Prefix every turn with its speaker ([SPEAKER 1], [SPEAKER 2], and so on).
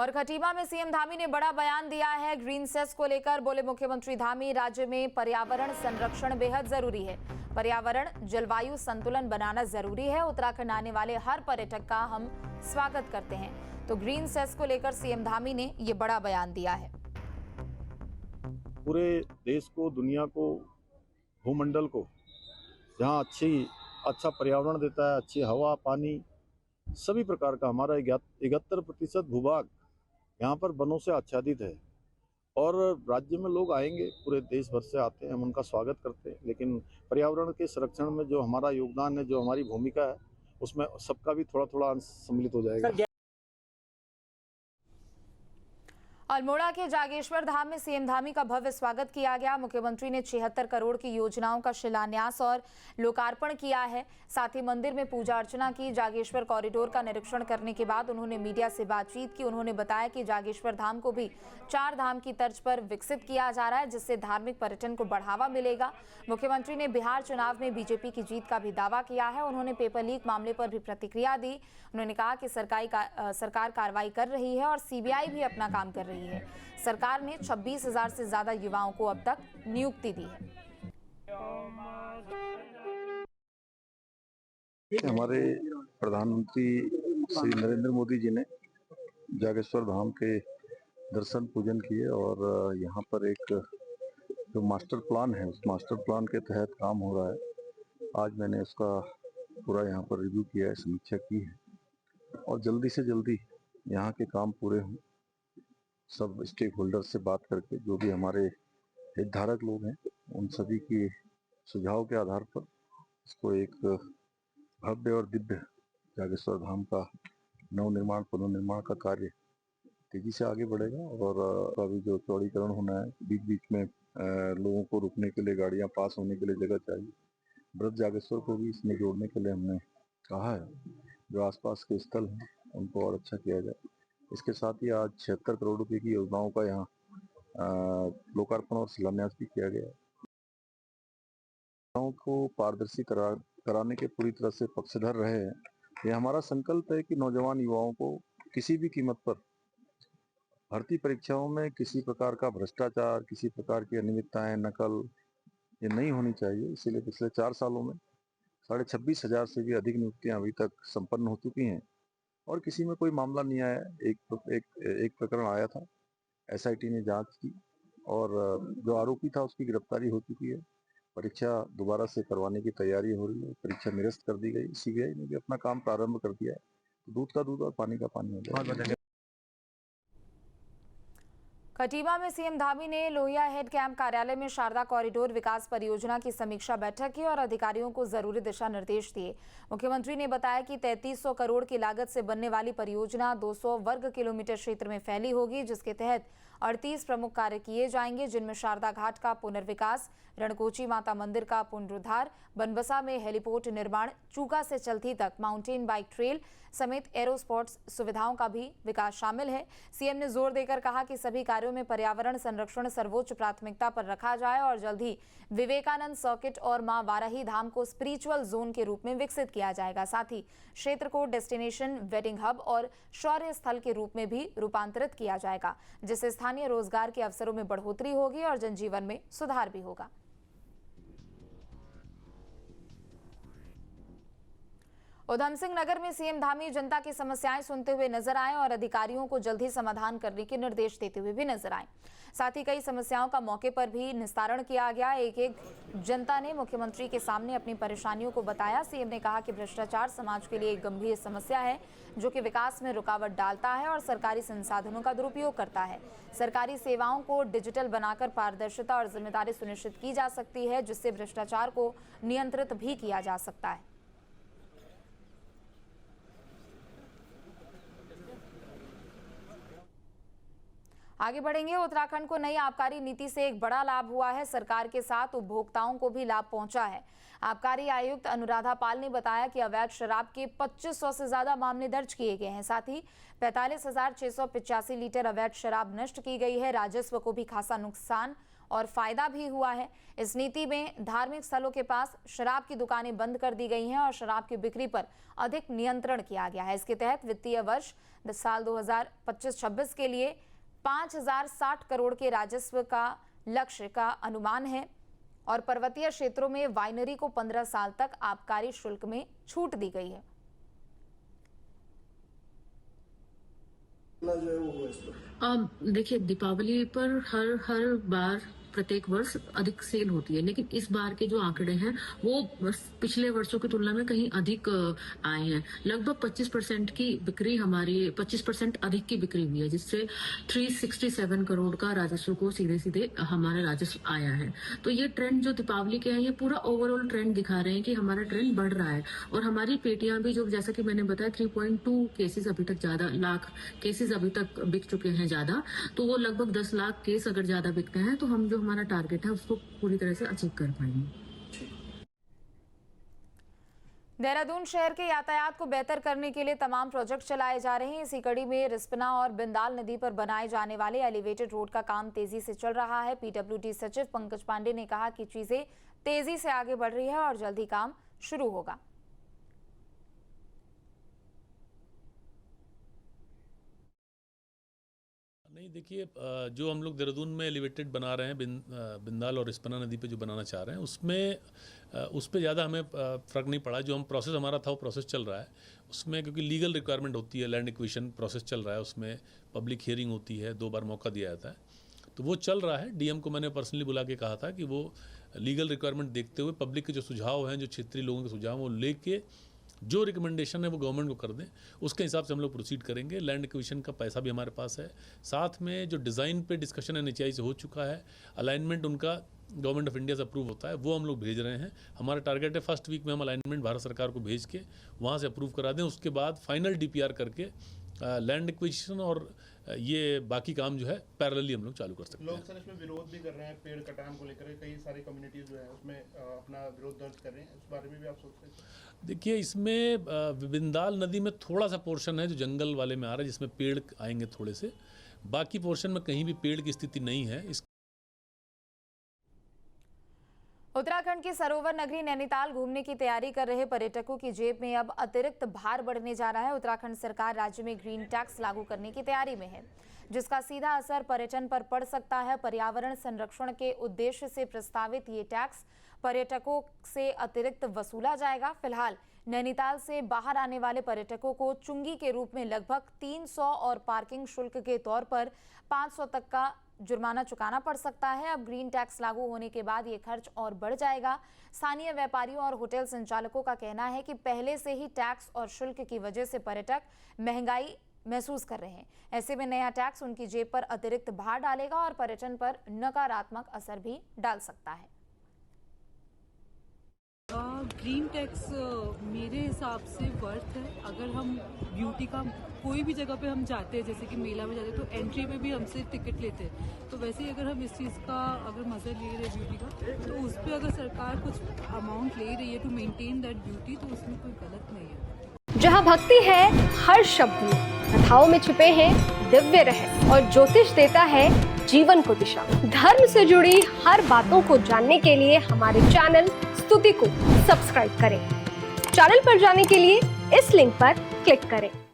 [SPEAKER 1] और खटीमा में सीएम धामी ने बड़ा बयान दिया है ग्रीन सेस को लेकर। बोले मुख्यमंत्री धामी, राज्य में पर्यावरण संरक्षण बेहद जरूरी है। पर्यावरण जलवायु संतुलन बनाना जरूरी है। उत्तराखंड आने वाले हर पर्यटक का हम स्वागत करते हैं। तो ग्रीन सेस को लेकर सीएम धामी ने ये बड़ा बयान दिया है।
[SPEAKER 2] पूरे देश को, दुनिया को, भूमंडल को जहाँ अच्छा पर्यावरण देता है, अच्छी हवा, पानी, सभी प्रकार का हमारा 71% भूभाग यहाँ पर वनों से आच्छादित है। और राज्य में लोग आएंगे, पूरे देश भर से आते हैं, हम उनका स्वागत करते हैं। लेकिन पर्यावरण के संरक्षण में जो हमारा योगदान है, जो हमारी भूमिका है, उसमें सबका भी थोड़ा थोड़ा अंश सम्मिलित हो जाएगा।
[SPEAKER 1] अल्मोड़ा के जागेश्वर धाम में सीएम धामी का भव्य स्वागत किया गया। मुख्यमंत्री ने 76 करोड़ की योजनाओं का शिलान्यास और लोकार्पण किया है। साथ ही मंदिर में पूजा अर्चना की। जागेश्वर कॉरिडोर का निरीक्षण करने के बाद उन्होंने मीडिया से बातचीत की। उन्होंने बताया कि जागेश्वर धाम को भी 4 धाम की तर्ज पर विकसित किया जा रहा है, जिससे धार्मिक पर्यटन को बढ़ावा मिलेगा। मुख्यमंत्री ने बिहार चुनाव में बीजेपी की जीत का भी दावा किया है। उन्होंने पेपर लीक मामले पर भी प्रतिक्रिया दी। उन्होंने कहा कि सरकार कार्रवाई कर रही है और सीबीआई भी अपना काम कर रही है। सरकार ने 26,000 से ज्यादा युवाओं को अब तक नियुक्ति दी है।
[SPEAKER 3] हमारे प्रधानमंत्री श्री नरेंद्र मोदी जी ने जागेश्वर धाम के दर्शन पूजन किए और यहाँ पर एक जो मास्टर प्लान है, उस मास्टर प्लान के तहत काम हो रहा है। आज मैंने उसका पूरा यहाँ पर रिव्यू किया है, समीक्षा की है और जल्दी से जल्दी यहाँ के काम पूरे हों। सब स्टेक होल्डर से बात करके, जो भी हमारे हितधारक लोग हैं, उन सभी के सुझाव के आधार पर इसको एक भव्य और दिव्य जागेश्वर धाम का नवनिर्माण, पुनर्निर्माण का कार्य तेजी से आगे बढ़ेगा। और अभी जो चौड़ीकरण होना है, बीच बीच में लोगों को रुकने के लिए, गाड़ियां पास होने के लिए जगह चाहिए। ब्रज जागेश्वर को भी इसमें जोड़ने के लिए हमने कहा है, जो आसपास के स्थल हैं उनको और अच्छा किया जाए। इसके साथ ही आज 76 करोड़ रुपए की योजनाओं का यहाँ लोकार्पण और शिलान्यास भी किया गया है। योजनाओं को पारदर्शी कराने के पूरी तरह से पक्षधर रहे हैं। ये हमारा संकल्प है कि नौजवान युवाओं को किसी भी कीमत पर भर्ती परीक्षाओं में किसी प्रकार का भ्रष्टाचार, किसी प्रकार की अनियमितताएं, नकल, ये नहीं होनी चाहिए। इसीलिए पिछले 4 सालों में 26,500 से भी अधिक नियुक्तियां अभी तक संपन्न हो चुकी हैं और किसी में कोई मामला नहीं आया। एक प्रकरण आया था, एसआईटी ने जांच की और जो आरोपी था उसकी गिरफ्तारी हो चुकी है। परीक्षा दोबारा से करवाने की तैयारी हो रही है। परीक्षा निरस्त कर दी गई। सीबीआई ने भी अपना काम प्रारंभ कर दिया है। दूध का दूध और पानी का पानी हो जाएगा।
[SPEAKER 1] खटीमा में सीएम धामी ने लोहिया हेड कैंप कार्यालय में शारदा कॉरिडोर विकास परियोजना की समीक्षा बैठक की और अधिकारियों को जरूरी दिशा निर्देश दिए। मुख्यमंत्री ने बताया कि 3300 करोड़ की लागत से बनने वाली परियोजना 200 वर्ग किलोमीटर क्षेत्र में फैली होगी, जिसके तहत 38 प्रमुख कार्य किए जाएंगे, जिनमें शारदा घाट का पुनर्विकास, रणकोची माता मंदिर का पुनरुद्धार, बनबसा में हेलीपोर्ट निर्माण, चूका से चलथी तक माउंटेन बाइक ट्रेल समेत एरो स्पोर्ट्स सुविधाओं का भी विकास शामिल है। सीएम ने जोर देकर कहा कि सभी कार्यों में पर्यावरण संरक्षण सर्वोच्च प्राथमिकता पर रखा जाए और जल्द ही विवेकानंद सर्किट और मां वाराही धाम को स्पिरिचुअल जोन के रूप में विकसित किया जाएगा। साथ ही क्षेत्र को डेस्टिनेशन वेडिंग हब और शौर्य स्थल के रूप में भी रूपांतरित किया जाएगा, जिससे स्थानीय रोजगार के अवसरों में बढ़ोतरी होगी और जनजीवन में सुधार भी होगा। उधमसिंह नगर में सीएम धामी जनता की समस्याएं सुनते हुए नजर आए और अधिकारियों को जल्द ही समाधान करने के निर्देश देते हुए भी नजर आए। साथ ही कई समस्याओं का मौके पर भी निस्तारण किया गया। एक जनता ने मुख्यमंत्री के सामने अपनी परेशानियों को बताया। सीएम ने कहा कि भ्रष्टाचार समाज के लिए एक गंभीर समस्या है, जो कि विकास में रुकावट डालता है और सरकारी संसाधनों का दुरुपयोग करता है। सरकारी सेवाओं को डिजिटल बनाकर पारदर्शिता और जिम्मेदारी सुनिश्चित की जा सकती है, जिससे भ्रष्टाचार को नियंत्रित भी किया जा सकता है। आगे बढ़ेंगे। उत्तराखंड को नई आबकारी नीति से एक बड़ा लाभ हुआ है। सरकार के साथ उपभोक्ताओं को भी लाभ पहुंचा है। आबकारी आयुक्त अनुराधा पाल ने बताया कि अवैध शराब के 2500 से ज्यादा मामले दर्ज किए गए हैं। साथ ही 45,685 लीटर अवैध शराब नष्ट की गई है। राजस्व को भी खासा नुकसान और फायदा भी हुआ है। इस नीति में धार्मिक स्थलों के पास शराब की दुकानें बंद कर दी गई हैं और शराब की बिक्री पर अधिक नियंत्रण किया गया है। इसके तहत वित्तीय वर्ष साल 2025-26 के लिए 5060 करोड़ के राजस्व का लक्ष्य का अनुमान है और पर्वतीय क्षेत्रों में वाइनरी को 15 साल तक आबकारी शुल्क में छूट दी गई है।
[SPEAKER 4] देखिए, दीपावली पर हर बार प्रत्येक वर्ष अधिक सेल होती है, लेकिन इस बार के जो आंकड़े हैं वो पिछले वर्षों की तुलना में कहीं अधिक आए हैं। लगभग 25% की बिक्री, हमारी 25% अधिक की बिक्री हुई है, जिससे 367 करोड़ का राजस्व को सीधे हमारा राजस्व आया है। तो ये ट्रेंड जो दीपावली के हैं, ये पूरा ओवरऑल ट्रेंड दिखा रहे हैं कि हमारा ट्रेंड बढ़ रहा है। और हमारी पेटियां भी, जो जैसा कि मैंने बताया, 3.2 केसेस अभी तक ज्यादा, लाख केसेस अभी तक बिक चुके हैं ज्यादा, तो वो लगभग 10 लाख केस अगर ज्यादा बिकते हैं तो हम जो हमारा टारगेट है उसको पूरी तरह से अचीव कर पाएंगे।
[SPEAKER 1] देहरादून शहर के यातायात को बेहतर करने के लिए तमाम प्रोजेक्ट चलाए जा रहे हैं। इसी कड़ी में रिस्पना और बिंदाल नदी पर बनाए जाने वाले एलिवेटेड रोड का काम तेजी से चल रहा है। पीडब्ल्यूडी सचिव पंकज पांडे ने कहा कि चीजें तेजी से आगे बढ़ रही है और जल्द ही काम शुरू होगा।
[SPEAKER 5] नहीं, देखिए, जो हम लोग देहरादून में एलिवेटेड बना रहे हैं, बिंदाल और रिस्पना नदी पे जो बनाना चाह रहे हैं, उस पे ज़्यादा हमें फ़र्क नहीं पड़ा। जो हम प्रोसेस हमारा था वो प्रोसेस चल रहा है उसमें, क्योंकि लीगल रिक्वायरमेंट होती है, लैंड एक्विजिशन प्रोसेस चल रहा है, उसमें पब्लिक हियरिंग होती है, 2 बार मौका दिया जाता है, तो वो चल रहा है। डीएम को मैंने पर्सनली बुला के कहा था कि वो लीगल रिक्वायरमेंट देखते हुए पब्लिक के जो सुझाव हैं, जो क्षेत्रीय लोगों के सुझाव, वो लेके जो रिकमेंडेशन है वो गवर्नमेंट को कर दें, उसके हिसाब से हम लोग प्रोसीड करेंगे। लैंड एक्विजिशन का पैसा भी हमारे पास है, साथ में जो डिज़ाइन पे डिस्कशन एनएचएआई से हो चुका है, अलाइनमेंट उनका गवर्नमेंट ऑफ इंडिया से अप्रूव होता है, वो हम लोग भेज रहे हैं। हमारा टारगेट है फर्स्ट वीक में हम अलाइनमेंट भारत सरकार को भेज के वहाँ से अप्रूव करा दें। उसके बाद फाइनल डीपीआर करके लैंड एक्विजिशन और ये बाकी काम जो है पैरेलली हम लोग चालू कर सकते हैं।
[SPEAKER 6] लोग सर इसमें विरोध भी कर रहे हैं, पेड़ कटान को लेकर कई सारी कम्युनिटीज जो है उसमें अपना विरोध दर्ज कर रहे हैं, उस बारे में भी आप सोच रहे हैं?
[SPEAKER 5] देखिए, इसमें बिंदाल नदी में थोड़ा सा पोर्शन है जो जंगल वाले में आ रहा है, जिसमें पेड़ आएंगे थोड़े से, बाकी पोर्शन में कहीं भी पेड़ की स्थिति नहीं है।
[SPEAKER 1] उत्तराखंड की सरोवर नगरी नैनीताल घूमने की तैयारी कर रहे पर्यटकों की जेब में अब अतिरिक्त भार बढ़ने जा रहा है। उत्तराखंड सरकार राज्य में ग्रीन टैक्स लागू करने की तैयारी में है, जिसका सीधा असर पर्यटन पर पड़ सकता है। पर्यावरण संरक्षण के उद्देश्य से प्रस्तावित ये टैक्स पर्यटकों से अतिरिक्त वसूला जाएगा। फिलहाल नैनीताल से बाहर आने वाले पर्यटकों को चुंगी के रूप में लगभग 300 और पार्किंग शुल्क के तौर पर 500 तक का जुर्माना चुकाना पड़ सकता है। अब ग्रीन टैक्स लागू होने के बाद ये खर्च और बढ़ जाएगा। स्थानीय व्यापारियों और होटल संचालकों का कहना है कि पहले से ही टैक्स और शुल्क की वजह से पर्यटक महंगाई महसूस कर रहे हैं। ऐसे में नया टैक्स उनकी जेब पर अतिरिक्त भार डालेगा और पर्यटन पर नकारात्मक असर भी डाल सकता है।
[SPEAKER 7] ग्रीन टैक्स मेरे हिसाब से वर्थ है। अगर हम ब्यूटी का कोई भी जगह पे हम जाते हैं, जैसे कि मेला में जाते हैं, तो एंट्री में भी हमसे टिकट लेते हैं, तो वैसे ही अगर हम इस चीज़ का अगर मज़ा ले रहे हैं ब्यूटी का, तो उस पर अगर सरकार कुछ अमाउंट ले रही है टू मेंटेन दैट ब्यूटी, तो उसमें कोई गलत नहीं है।
[SPEAKER 8] जहाँ भक्ति है हर शब्द में, कथाओं में छुपे हैं दिव्य रहस्य और ज्योतिष देता है जीवन को दिशा। धर्म से जुड़ी हर बातों को जानने के लिए हमारे चैनल स्तुति को सब्सक्राइब करें। चैनल पर जाने के लिए इस लिंक पर क्लिक करें।